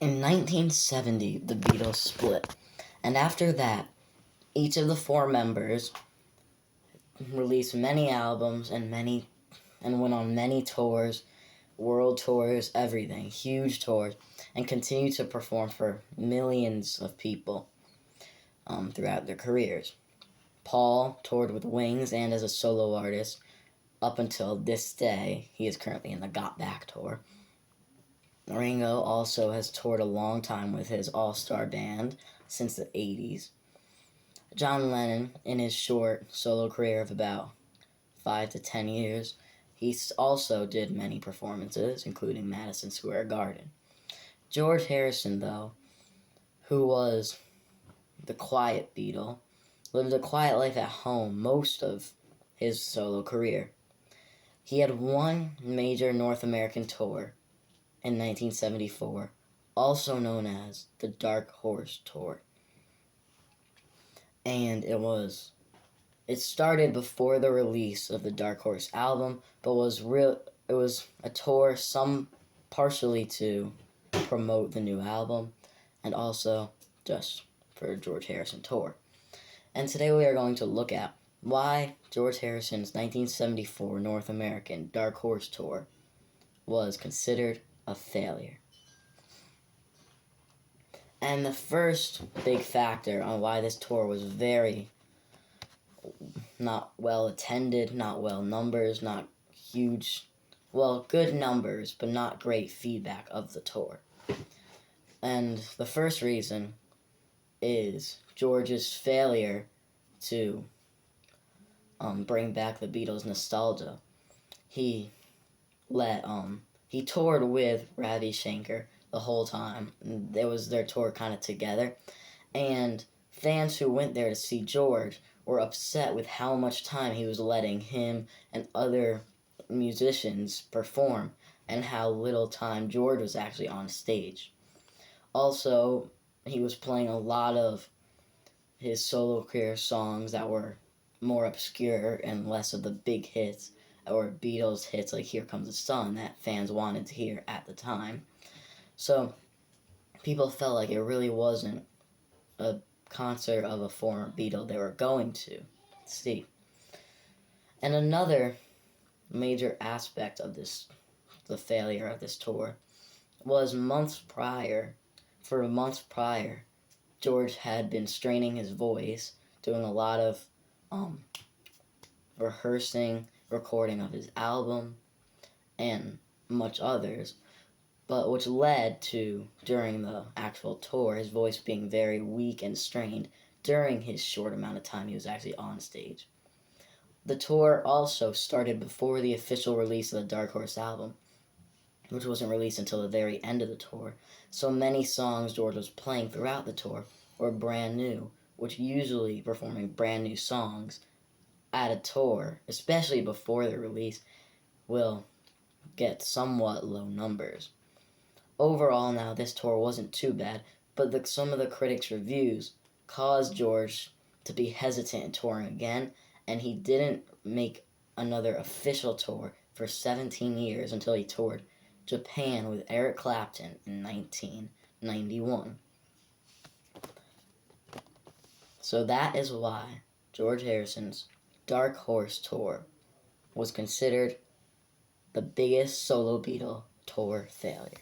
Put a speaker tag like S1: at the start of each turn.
S1: In 1970, the Beatles split, and after that, each of the four members released many albums and went on many tours, world tours, everything, huge tours, and continued to perform for millions of people throughout their careers. Paul toured with Wings and as a solo artist up until this day. He is currently in the Got Back tour. Ringo also has toured a long time with his all-star band since the 80s. John Lennon, in his short solo career of about 5 to 10 years, he also did many performances, including Madison Square Garden. George Harrison, though, who was the quiet Beatle, lived a quiet life at home most of his solo career. He had one major North American tour in 1974, also known as the Dark Horse Tour. And it started before the release of the Dark Horse album, but it was a tour partially to promote the new album and also just for George Harrison tour. And today we are going to look at why George Harrison's 1974 North American Dark Horse Tour was considered a failure. And the first big factor on why this tour was very not well attended, not well numbers, not huge, well, good numbers, but not great feedback of the tour. And the first reason is George's failure to bring back the Beatles nostalgia. He toured with Ravi Shankar the whole time. It was their tour kind of together. And fans who went there to see George were upset with how much time he was letting him and other musicians perform and how little time George was actually on stage. Also, he was playing a lot of his solo career songs that were more obscure and less of the big hits or Beatles hits like Here Comes the Sun that fans wanted to hear at the time. So people felt like it really wasn't a concert of a former Beatle they were going to see. And another major aspect of the failure of this tour, was months prior, George had been straining his voice, doing a lot of rehearsing, recording of his album, and much others, but which led to, during the actual tour, his voice being very weak and strained during his short amount of time he was actually on stage. The tour also started before the official release of the Dark Horse album, which wasn't released until the very end of the tour, so many songs George was playing throughout the tour were brand new, which usually performing brand new songs at a tour, especially before the release, will get somewhat low numbers. Overall now, this tour wasn't too bad, but some of the critics' reviews caused George to be hesitant in touring again, and he didn't make another official tour for 17 years until he toured Japan with Eric Clapton in 1991. So that is why George Harrison's Dark Horse Tour was considered the biggest solo Beatle tour failure.